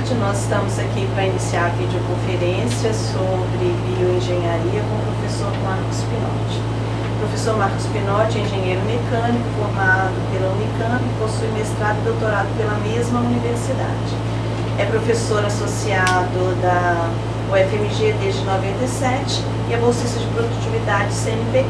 tarde, nós estamos aqui para iniciar a videoconferência sobre bioengenharia com o professor Marcos Pinotti. O professor Marcos Pinotti é engenheiro mecânico formado pela Unicamp e possui mestrado e doutorado pela mesma universidade. É professor associado da UFMG desde 97 e é bolsista de produtividade CNPq.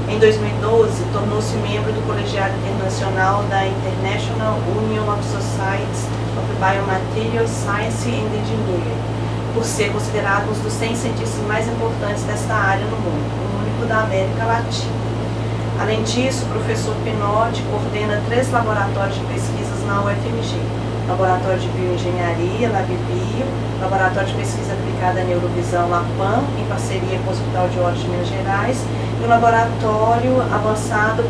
Em 2012, tornou-se membro do Colegiado Internacional da International Union of Societies of Biomaterials Science and Engineering, por ser considerado um dos 100 cientistas mais importantes desta área no mundo, o único da América Latina. Além disso, o professor Pinotti coordena 3 laboratórios de pesquisas na UFMG: Laboratório de Bioengenharia, LabBio, Laboratório de Pesquisa Aplicada à Neurovisão, LAPAM, em parceria com o Hospital de Olhos de Minas Gerais, e o Laboratório Avançado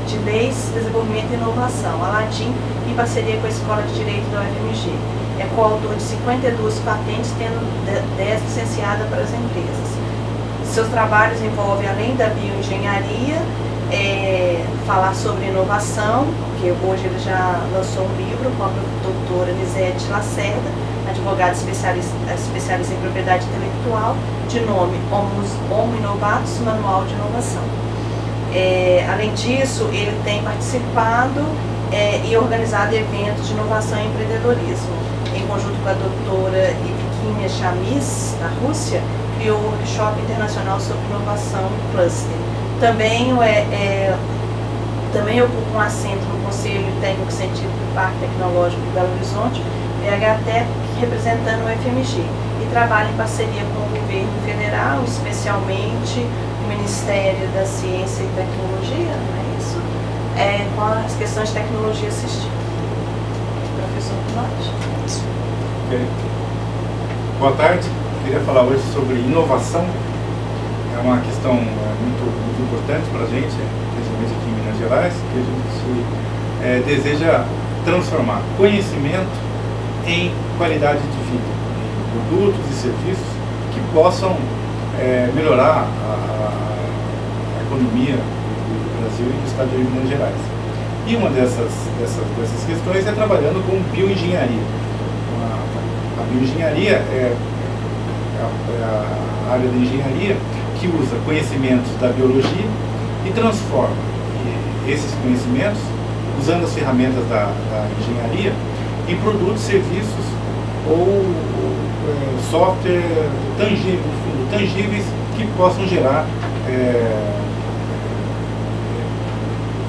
de Leis, Desenvolvimento e Inovação, ALADIN, em parceria com a Escola de Direito da UFMG. É coautor de 52 patentes, tendo 10 licenciadas para as empresas. Seus trabalhos envolvem, além da bioengenharia, falar sobre inovação, porque hoje ele já lançou um livro com a doutora Lisete Lacerda, advogada especialista em propriedade intelectual, de nome Homo Innovatus, Manual de Inovação. Além disso, ele tem participado e organizado eventos de inovação e empreendedorismo. Em conjunto com a doutora Evgenia Chamis, da Rússia, criou o Workshop Internacional sobre Inovação Cluster. Também ocupa um assento no Conselho Técnico Científico do Parque Tecnológico de Belo Horizonte, PHTEC, representando o FMG, e trabalha em parceria com o governo federal, especialmente o Ministério da Ciência e Tecnologia, não é isso? Com as questões de tecnologia assistiva. Professor Pinotti. Okay. Boa tarde. Queria falar hoje sobre inovação. É uma questão muito importante para a gente, principalmente aqui em Minas Gerais, que a gente deseja transformar conhecimento em qualidade de vida, em produtos e serviços que possam melhorar a economia do Brasil e do estado de Minas Gerais. E uma dessas questões é trabalhando com bioengenharia. A bioengenharia é a área da engenharia que usa conhecimentos da biologia e transforma esses conhecimentos, usando as ferramentas da engenharia, em produtos, serviços ou software tangíveis que possam gerar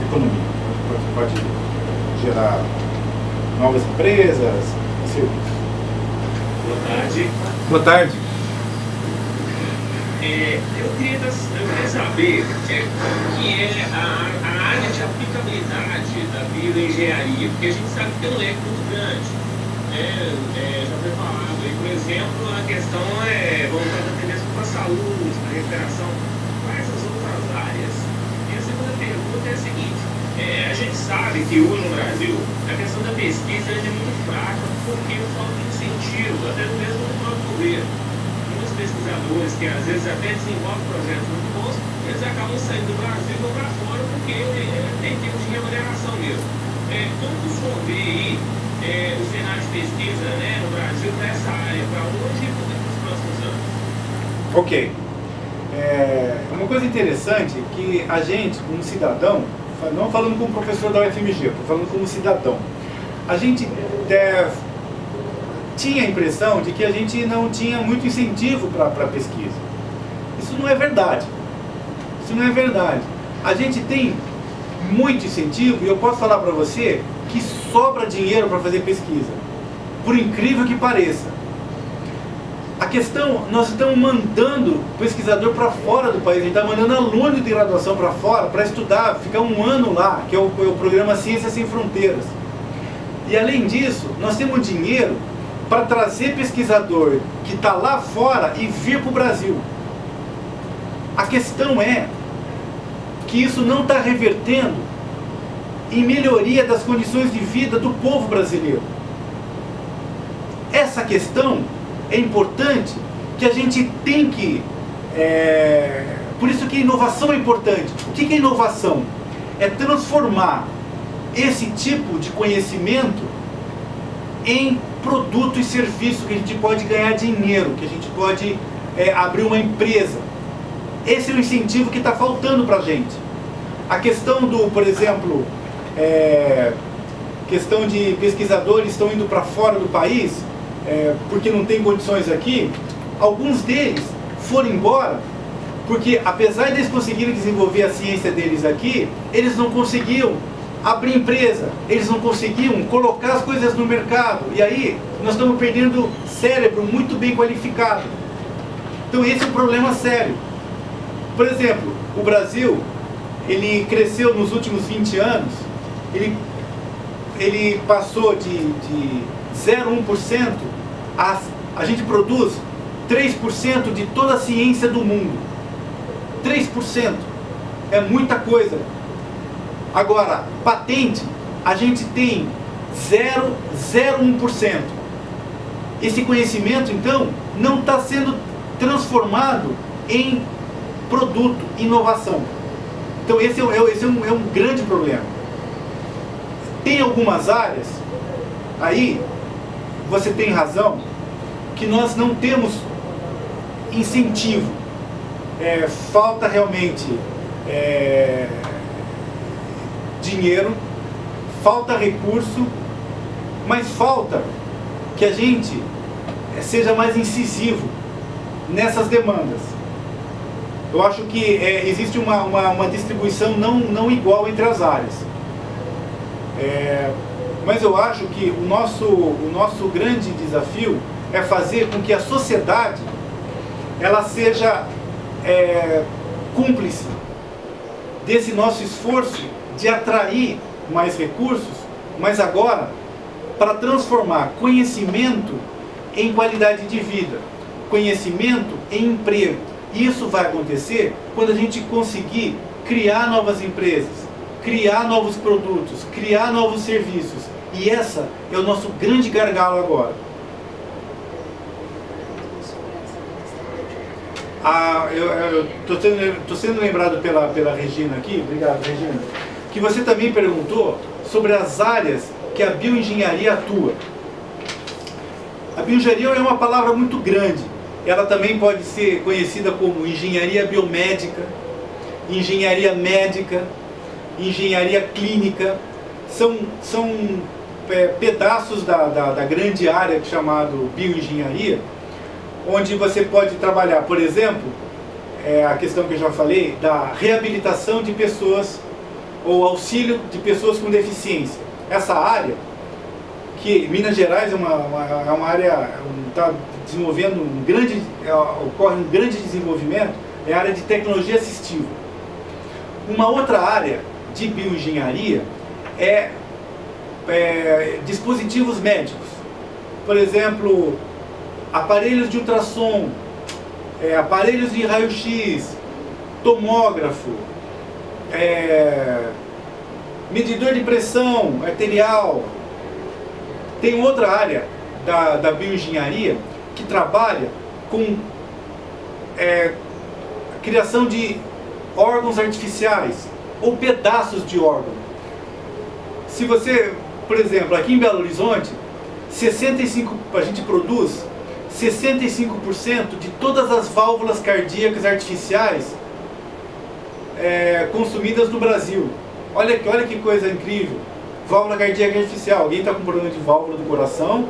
economia. Pode gerar novas empresas e serviços. Boa tarde. Boa tarde. Eu queria saber o que é a área de aplicabilidade da bioengenharia, porque a gente sabe que tem um leque muito grande. Já foi falado aí, por exemplo, a questão voltada até mesmo para a saúde, para a recuperação, quais as outras áreas? E a segunda pergunta é a seguinte: a gente sabe que hoje no Brasil a questão da pesquisa é muito fraca, porque falta de incentivo, até mesmo do próprio governo. Pesquisadores que às vezes até desenvolvem projetos muito bons, eles acabam saindo do Brasil e vão para fora porque tem tempo de remuneração mesmo. Como o senhor vê aí o cenário de pesquisa, no Brasil para essa área, para hoje e para os próximos anos? Ok. Uma coisa interessante é que a gente, como cidadão, não falando como professor da UFMG, estou falando como cidadão, a gente tinha a impressão de que a gente não tinha muito incentivo para a pesquisa. Isso não é verdade. Isso não é verdade. A gente tem muito incentivo e eu posso falar para você que sobra dinheiro para fazer pesquisa. Por incrível que pareça. A questão, nós estamos mandando pesquisador para fora do país, a gente está mandando aluno de graduação para fora para estudar, ficar um ano lá, que é o programa Ciências Sem Fronteiras. E além disso, nós temos dinheiro para trazer pesquisador que está lá fora e vir para o Brasil. A questão é que isso não está revertendo em melhoria das condições de vida do povo brasileiro. Essa questão é importante, que a gente tem que... por isso que inovação é importante. O que é inovação? É transformar esse tipo de conhecimento em produto e serviço, que a gente pode ganhar dinheiro, que a gente pode abrir uma empresa. Esse é o incentivo que está faltando para a gente. A questão do, por exemplo, questão de pesquisadores estão indo para fora do país, porque não tem condições aqui, alguns deles foram embora, porque apesar de eles conseguirem desenvolver a ciência deles aqui, eles não conseguiam abrir empresa, eles não conseguiam colocar as coisas no mercado, e aí nós estamos perdendo cérebro muito bem qualificado. Então esse é um problema sério. Por exemplo, o Brasil, ele cresceu nos últimos 20 anos, ele passou de 0,1%, a gente produz 3% de toda a ciência do mundo. 3%. É muita coisa. Agora, patente, a gente tem 0,01%. Esse conhecimento, então, não está sendo transformado em produto, inovação. Então esse é um grande problema. Tem algumas áreas, aí você tem razão, que nós não temos incentivo. Falta realmente dinheiro, falta recurso, mas falta que a gente seja mais incisivo nessas demandas. Eu acho que existe uma distribuição não igual entre as áreas. Mas eu acho que o nosso grande desafio é fazer com que a sociedade ela seja cúmplice desse nosso esforço de atrair mais recursos, mas agora para transformar conhecimento em qualidade de vida, conhecimento em emprego. Isso vai acontecer quando a gente conseguir criar novas empresas, criar novos produtos, criar novos serviços. E essa é o nosso grande gargalo agora. Eu estou sendo lembrado pela Regina aqui, obrigado Regina, que você também perguntou sobre as áreas que a bioengenharia atua. A bioengenharia é uma palavra muito grande. Ela também pode ser conhecida como engenharia biomédica, engenharia médica, engenharia clínica. São pedaços da grande área chamado bioengenharia, onde você pode trabalhar, por exemplo, a questão que eu já falei, da reabilitação de pessoas ou auxílio de pessoas com deficiência. Essa área, que Minas Gerais é uma área, está desenvolvendo ocorre um grande desenvolvimento, é a área de tecnologia assistiva. Uma outra área de bioengenharia é dispositivos médicos. Por exemplo, aparelhos de ultrassom, aparelhos de raio-x, tomógrafo, medidor de pressão arterial. Tem outra área da bioengenharia que trabalha com a criação de órgãos artificiais ou pedaços de órgão. Se você, por exemplo, aqui em Belo Horizonte, a gente produz 65% de todas as válvulas cardíacas artificiais consumidas no Brasil. Olha que coisa incrível. Válvula cardíaca artificial. Alguém está com problema de válvula do coração,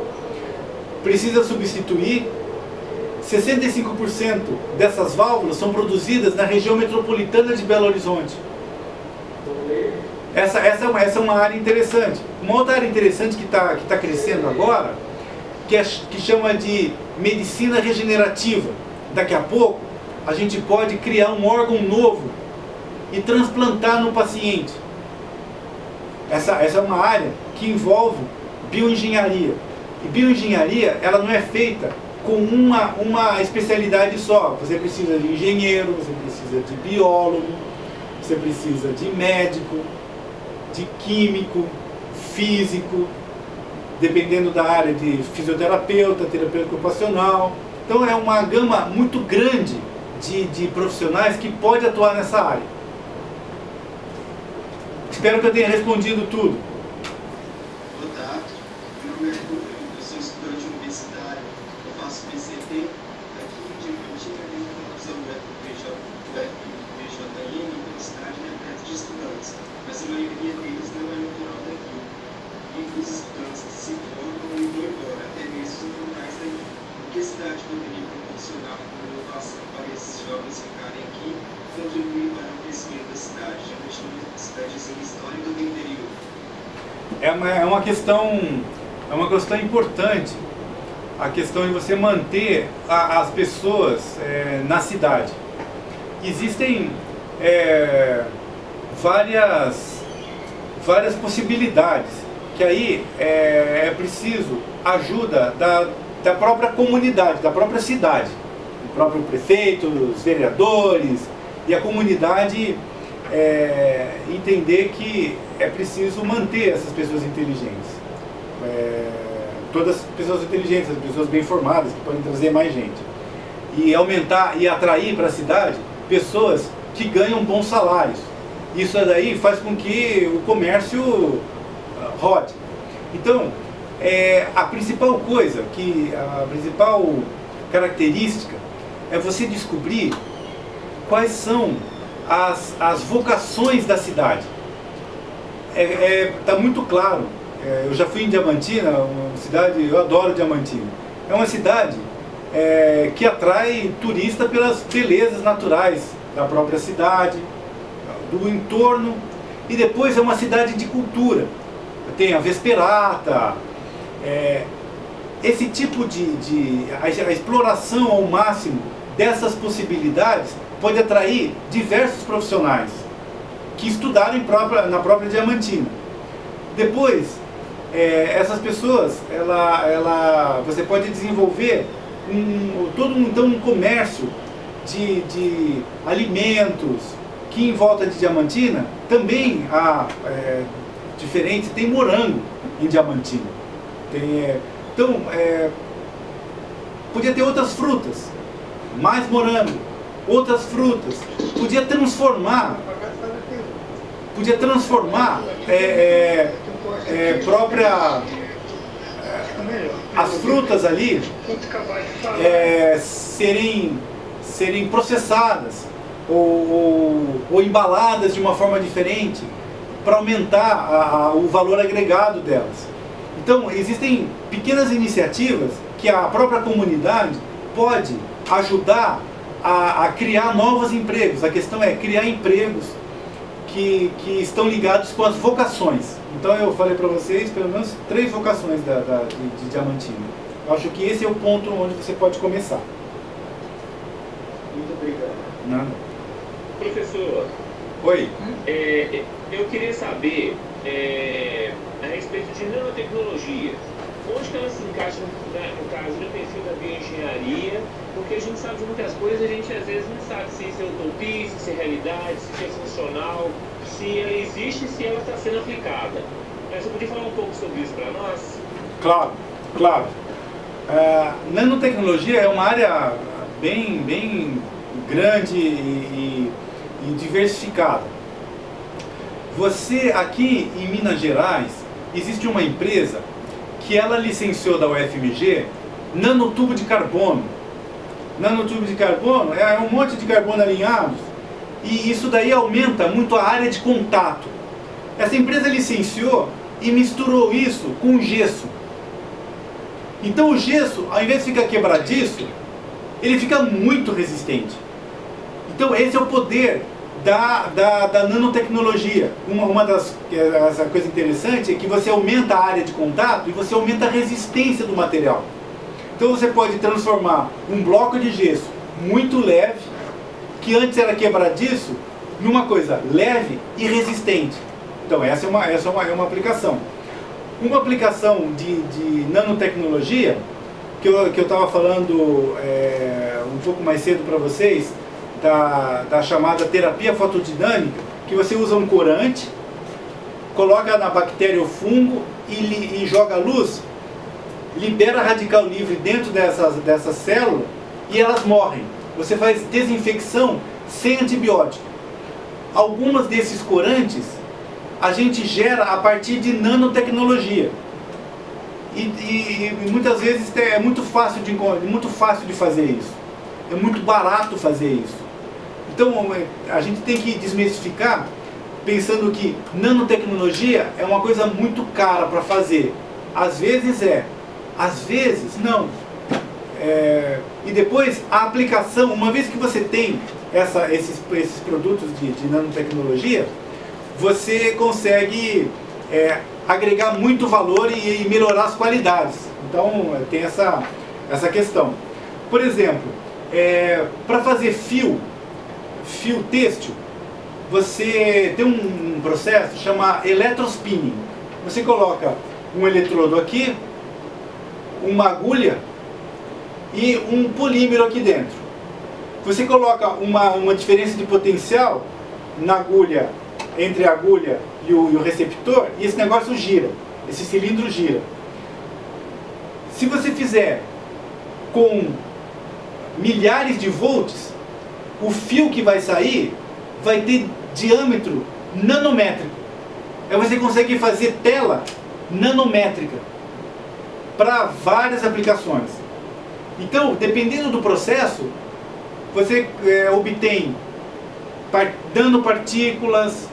precisa substituir. 65% dessas válvulas são produzidas na região metropolitana de Belo Horizonte. Essa é uma área interessante. Uma outra área interessante que tá crescendo agora, que chama de medicina regenerativa. Daqui a pouco a gente pode criar um órgão novo e transplantar no paciente. Essa é uma área que envolve bioengenharia. E bioengenharia, ela não é feita com uma especialidade só. Você precisa de engenheiro, você precisa de biólogo, você precisa de médico, de químico, físico, dependendo da área de fisioterapeuta, terapeuta ocupacional. Então é uma gama muito grande de profissionais que pode atuar nessa área. Espero que eu tenha respondido tudo. Boa tarde. Meu nome é Arthur, eu sou estudante universitário, eu faço PCT, aqui em Diamantina tem uma visão do FPJM, Universidade Repleta de Estudantes, mas a maioria deles não é natural daqui. E os estudantes que se formam e vão embora, até mesmo os locais daqui. O que a cidade poderia proporcionar uma inovação para esses jovens ficarem aqui, contribuir para o crescimento da cidade? Diamantina é uma cidadezinha histórica do interior. É uma questão importante, a questão de você manter as pessoas na cidade. Existem várias possibilidades, que aí é preciso ajuda da própria comunidade, da própria cidade, do próprio prefeito, os vereadores e a comunidade entender que é preciso manter essas pessoas inteligentes. Todas as pessoas inteligentes, as pessoas bem formadas, que podem trazer mais gente. E aumentar e atrair para a cidade pessoas que ganham bons salários. Isso daí faz com que o comércio rode. Então, a principal coisa, a principal característica é você descobrir quais são as vocações da cidade. Está muito claro. Eu já fui em Diamantina, uma cidade, eu adoro Diamantina. É uma cidade que atrai turista pelas belezas naturais da própria cidade, do entorno, e depois é uma cidade de cultura. Tem a Vesperata, esse tipo a exploração ao máximo dessas possibilidades pode atrair diversos profissionais que estudaram na própria Diamantina. Depois, essas pessoas, você pode desenvolver um comércio de alimentos, que em volta de Diamantina também há diferentes, tem morango em Diamantina. Então, podia ter outras frutas, mais morango, outras frutas, podia transformar as frutas ali serem processadas ou embaladas de uma forma diferente para aumentar o valor agregado delas. Então existem pequenas iniciativas que a própria comunidade pode ajudar a criar novos empregos. A questão é criar empregos que estão ligados com as vocações. Então eu falei para vocês pelo menos 3 vocações de Diamantina. Eu acho que esse é o ponto onde você pode começar. Muito obrigado. Nada. Professor, Oi. Eu queria saber a respeito de nanotecnologia. Onde que ela se encaixa no caso do perfil da bioengenharia? Porque a gente sabe de muitas coisas, a gente às vezes não sabe se isso é utopia, se isso é realidade, se isso é funcional, se ela existe e se ela está sendo aplicada. Você podia falar um pouco sobre isso para nós? Claro. Nanotecnologia é uma área bem grande e diversificada. Você, aqui em Minas Gerais, existe uma empresa que ela licenciou da UFMG nanotubo de carbono. Nanotubo de carbono é um monte de carbono alinhado, e isso daí aumenta muito a área de contato. Essa empresa licenciou e misturou isso com gesso. Então o gesso, ao invés de ficar quebradiço, ele fica muito resistente. Então esse é o poder da nanotecnologia. Essa coisa interessante é que você aumenta a área de contato e você aumenta a resistência do material. Então você pode transformar um bloco de gesso muito leve, que antes era quebradiço, numa coisa leve e resistente. Então essa é uma aplicação. Uma aplicação de nanotecnologia, que eu estava falando um pouco mais cedo para vocês, da chamada terapia fotodinâmica, que você usa um corante, coloca na bactéria ou fungo e joga a luz, libera radical livre dentro dessas células e elas morrem. Você faz desinfecção sem antibiótico. Algumas desses corantes a gente gera a partir de nanotecnologia. E muitas vezes é muito fácil de fazer isso. É muito barato fazer isso. Então a gente tem que desmistificar, pensando que nanotecnologia é uma coisa muito cara para fazer. Às vezes é, às vezes não. E depois a aplicação, uma vez que você tem esses produtos de nanotecnologia, você consegue agregar muito valor e melhorar as qualidades. Então tem essa questão. Por exemplo, para fazer fio têxtil, você tem um processo chamado electrospinning. Você coloca um eletrodo aqui, uma agulha e um polímero aqui dentro. Você coloca uma diferença de potencial na agulha, entre a agulha e o receptor, e esse negócio gira, esse cilindro gira. Se você fizer com milhares de volts, o fio que vai sair vai ter diâmetro nanométrico. Aí você consegue fazer tela nanométrica para várias aplicações. Então, dependendo do processo, você obtém nanopartículas.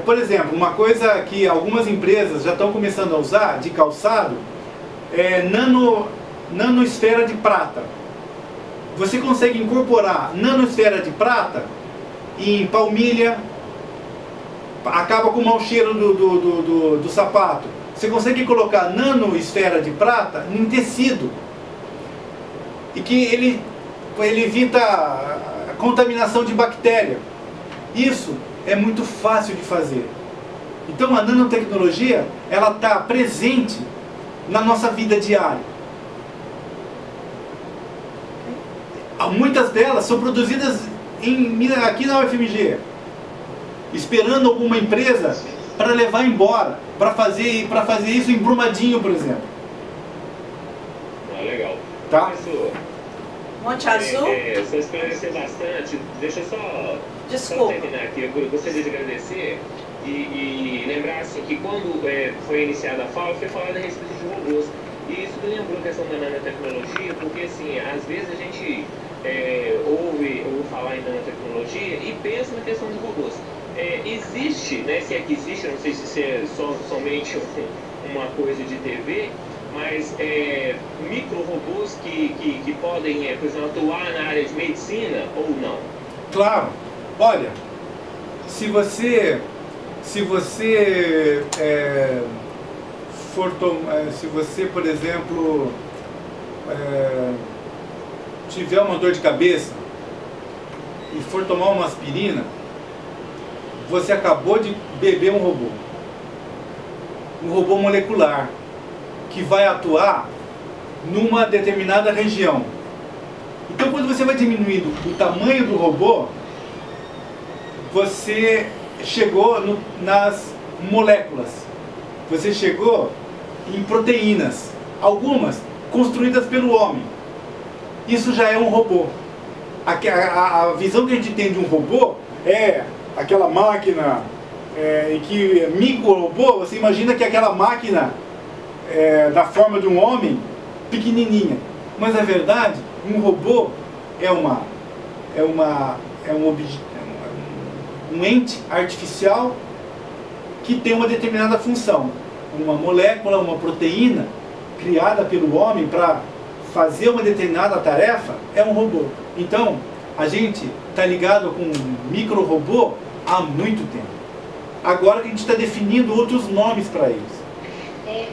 Por exemplo, uma coisa que algumas empresas já estão começando a usar de calçado é nanosfera de prata. Você consegue incorporar nanosfera de prata em palmilha, acaba com o mau cheiro do sapato. Você consegue colocar nanosfera de prata em tecido, e que ele evita a contaminação de bactéria. Isso é muito fácil de fazer. Então a nanotecnologia, ela está presente na nossa vida diária. Muitas delas são produzidas aqui na UFMG, esperando alguma empresa para levar embora, para fazer isso em Brumadinho, por exemplo. Legal. Tá? Professor, Monte Azul? Você esclareceu bastante. Deixa eu só terminar aqui. Eu gostaria de agradecer e lembrar assim, que quando foi iniciada a fala, foi falado a respeito de robôs. E isso me lembrou a questão da nanotecnologia, porque assim, às vezes a gente ouve falar em nanotecnologia e pensa na questão de robôs. Existe, né, se é que existe, eu não sei se é somente uma coisa de TV, mas micro-robôs que podem, por exemplo, atuar na área de medicina ou não? Claro. Olha, se você por exemplo, tiver uma dor de cabeça e for tomar uma aspirina, você acabou de beber um robô molecular, que vai atuar numa determinada região. Então, quando você vai diminuindo o tamanho do robô, você chegou nas moléculas, você chegou em proteínas, algumas construídas pelo homem. Isso já é um robô. A visão que a gente tem de um robô é aquela máquina, que micro-robô, você imagina que aquela máquina da forma de um homem, pequenininha. Mas na verdade, um robô é um ente artificial que tem uma determinada função. Uma molécula, uma proteína criada pelo homem para fazer uma determinada tarefa é um robô. Então, a gente está ligado com um micro-robô há muito tempo. Agora que a gente está definindo outros nomes para eles.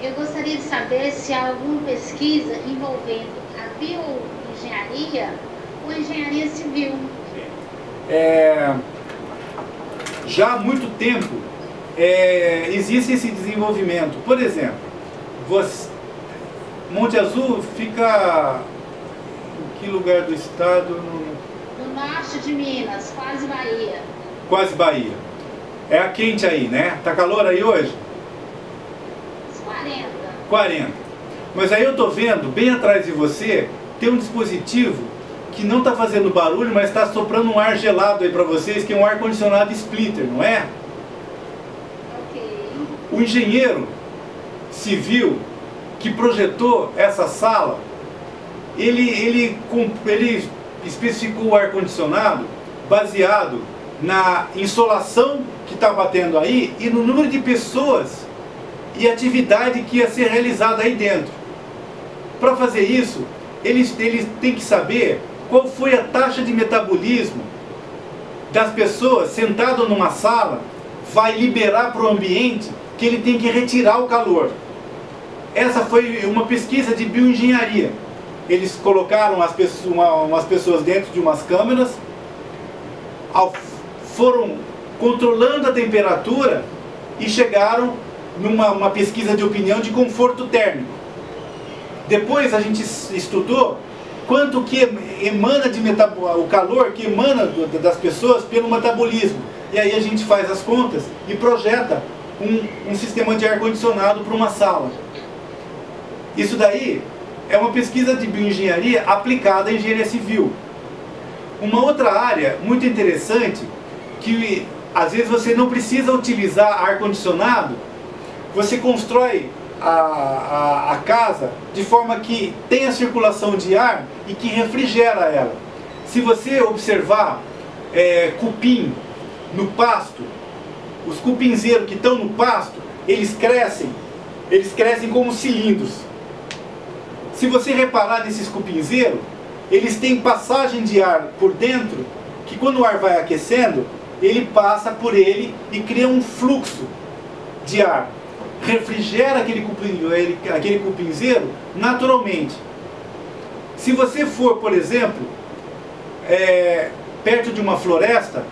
Eu gostaria de saber se há alguma pesquisa envolvendo a bioengenharia ou engenharia civil. Já há muito tempo existe esse desenvolvimento. Por exemplo, Monte Azul fica em que lugar do estado? No norte de Minas, quase Bahia. Quase Bahia. É a quente aí, né? Tá calor aí hoje? 40. Mas aí eu tô vendo, bem atrás de você, tem um dispositivo que não está fazendo barulho, mas está soprando um ar gelado aí para vocês, que é um ar-condicionado splitter, não é? Ok. O engenheiro civil, que projetou essa sala, ele especificou o ar-condicionado baseado na insolação que está batendo aí e no número de pessoas e atividade que ia ser realizada aí dentro. Para fazer isso, eles têm que saber qual foi a taxa de metabolismo das pessoas sentadas numa sala, vai liberar para o ambiente que ele tem que retirar o calor. Essa foi uma pesquisa de bioengenharia. Eles colocaram umas pessoas dentro de umas câmeras, foram controlando a temperatura e chegaram numa pesquisa de opinião de conforto térmico. Depois a gente estudou quanto que emana o calor que emana das pessoas pelo metabolismo. E aí a gente faz as contas e projeta um sistema de ar-condicionado para uma sala. Isso daí é uma pesquisa de bioengenharia aplicada à engenharia civil. Uma outra área muito interessante, que às vezes você não precisa utilizar ar-condicionado, você constrói a casa de forma que tenha circulação de ar e que refrigera ela. Se você observar cupim no pasto, os cupinzeiros que estão no pasto, eles crescem como cilindros. Se você reparar nesses cupinzeiros, eles têm passagem de ar por dentro, que quando o ar vai aquecendo, ele passa por ele e cria um fluxo de ar. Refrigera aquele cupinzeiro naturalmente. Se você for, por exemplo, perto de uma floresta,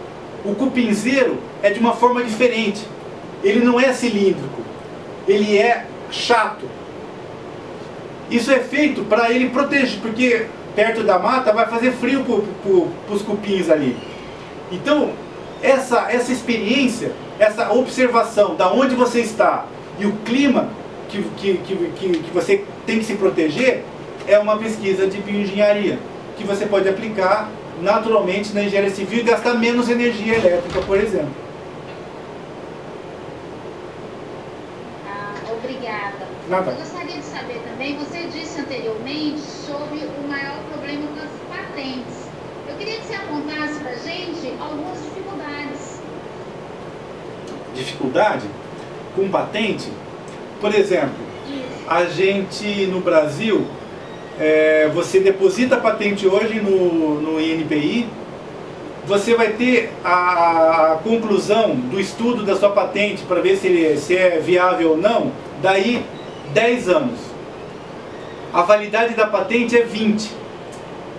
o cupinzeiro é de uma forma diferente. Ele não é cilíndrico, ele é chato. Isso é feito para ele proteger, porque perto da mata vai fazer frio para os cupins ali. Então, essa experiência, essa observação da onde você está e o clima que você tem que se proteger, é uma pesquisa de bioengenharia, que você pode aplicar naturalmente na engenharia civil e gastar menos energia elétrica, por exemplo. Obrigada. Nada. Eu gostaria de saber também, você disse anteriormente sobre o maior problema com as patentes. Eu queria que você apontasse para a gente algumas dificuldades. Dificuldade? Com patente? Por exemplo, a gente no Brasil, você deposita a patente hoje no INPI, você vai ter a conclusão do estudo da sua patente para ver se é viável ou não, daí 10 anos. A validade da patente é 20.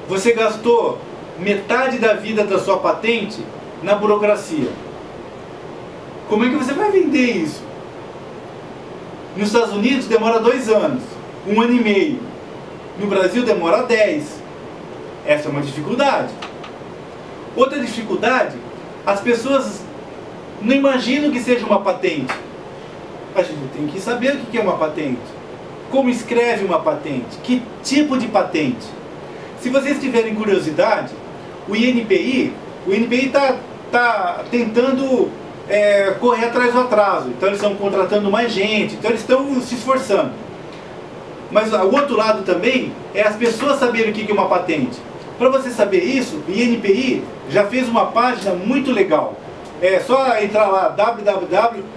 Você gastou metade da vida da sua patente na burocracia. Como é que você vai vender isso? Nos Estados Unidos demora 2 anos, 1 ano e meio. No Brasil demora 10. Essa é uma dificuldade. Outra dificuldade, as pessoas não imaginam que seja uma patente. A gente tem que saber o que é uma patente. Como escreve uma patente? Que tipo de patente? Se vocês tiverem curiosidade, o INPI está tentando correr atrás do atraso. Então eles estão contratando mais gente, então eles estão se esforçando. Mas o outro lado também é as pessoas saberem o que é uma patente. Para você saber isso, o INPI já fez uma página muito legal. É só entrar lá, www.inpi.org.br,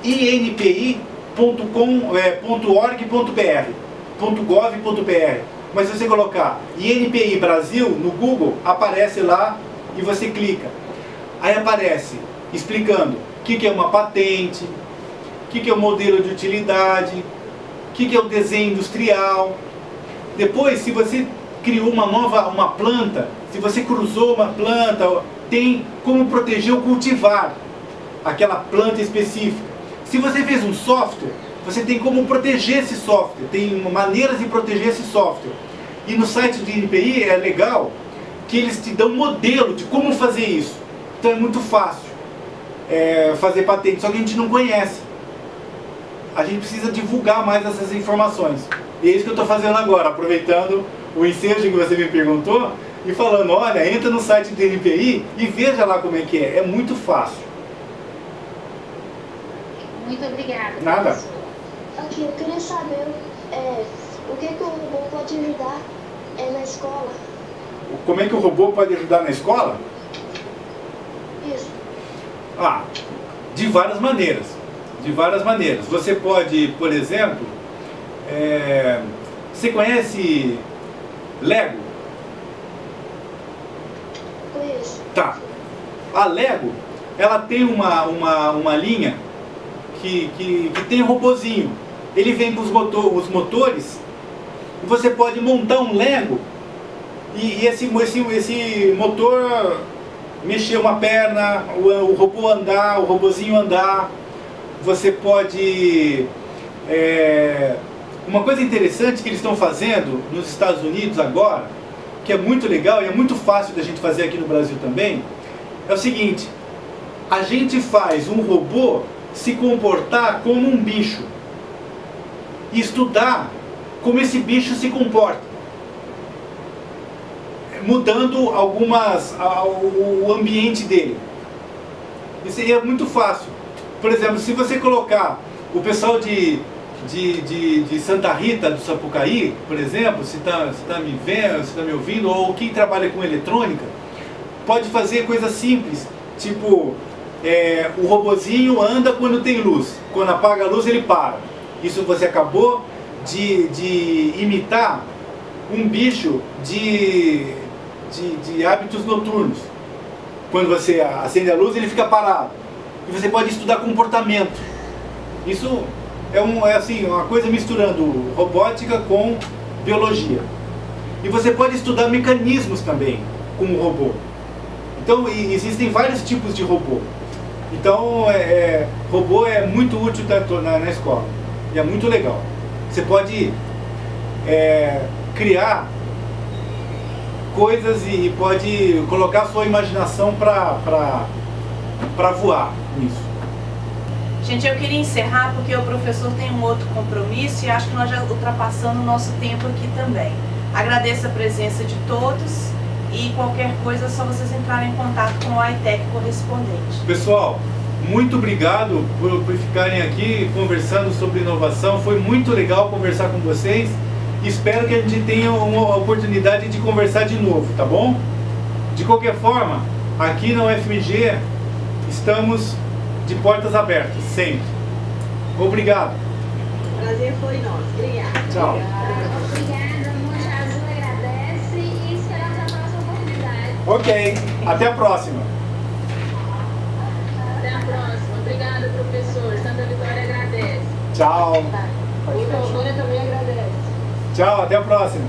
mas se você colocar INPI Brasil no Google, aparece lá e você clica. Aí aparece explicando o que é uma patente, o que é o modelo de utilidade, o que é o desenho industrial. Depois, se você criou uma planta, se você cruzou uma planta, tem como proteger ou cultivar aquela planta específica. Se você fez um software, você tem como proteger esse software, tem maneiras de proteger esse software. E no site do INPI é legal que eles te dão um modelo de como fazer isso. Então é muito fácil fazer patente, só que a gente não conhece. A gente precisa divulgar mais essas informações. E é isso que eu estou fazendo agora, aproveitando o ensejo que você me perguntou e falando, olha, entra no site do INPI e veja lá como é que é. É muito fácil. Muito obrigada. Nada. Aqui, eu queria saber, o que o robô pode ajudar na escola? Como é que o robô pode ajudar na escola? Isso. Ah, de várias maneiras. De várias maneiras. Você pode, por exemplo, você conhece Lego? Conheço. Tá. A Lego, ela tem uma linha que tem um robozinho. Ele vem com os motores e você pode montar um Lego e esse motor mexer uma perna, o robô andar, o robozinho andar. Você pode... uma coisa interessante que eles estão fazendo nos Estados Unidos agora, que é muito legal e é muito fácil da gente fazer aqui no Brasil também, é o seguinte: a gente faz um robô se comportar como um bicho e estudar como esse bicho se comporta, mudando o ambiente dele. Isso aí é muito fácil. Por exemplo, se você colocar o pessoal de Santa Rita do Sapucaí, por exemplo, se está me vendo, se está me ouvindo, ou quem trabalha com eletrônica, pode fazer coisas simples, tipo, o robozinho anda quando tem luz, quando apaga a luz ele para. Isso você acabou de imitar um bicho de hábitos noturnos. Quando você acende a luz ele fica parado. E você pode estudar comportamento. Isso é assim, uma coisa misturando robótica com biologia. E você pode estudar mecanismos também com o robô. Então existem vários tipos de robô. Então robô é muito útil na escola. E é muito legal. Você pode criar coisas e pode colocar a sua imaginação para voar nisso. Gente, eu queria encerrar porque o professor tem um outro compromisso e acho que nós já ultrapassamos o nosso tempo aqui também. Agradeço a presença de todos e qualquer coisa é só vocês entrarem em contato com o iTech correspondente. Pessoal, muito obrigado por ficarem aqui conversando sobre inovação. Foi muito legal conversar com vocês. Espero que a gente tenha uma oportunidade de conversar de novo, tá bom? De qualquer forma, aqui na UFMG estamos de portas abertas, sempre. Obrigado. O prazer foi nosso. Obrigada. Tchau. Obrigada, Monte Azul agradece e esperamos a próxima oportunidade. Ok, até a próxima. Até a próxima. Obrigada, professor. Santa Vitória agradece. Tchau. O Antônio também agradece. Tchau, até a próxima.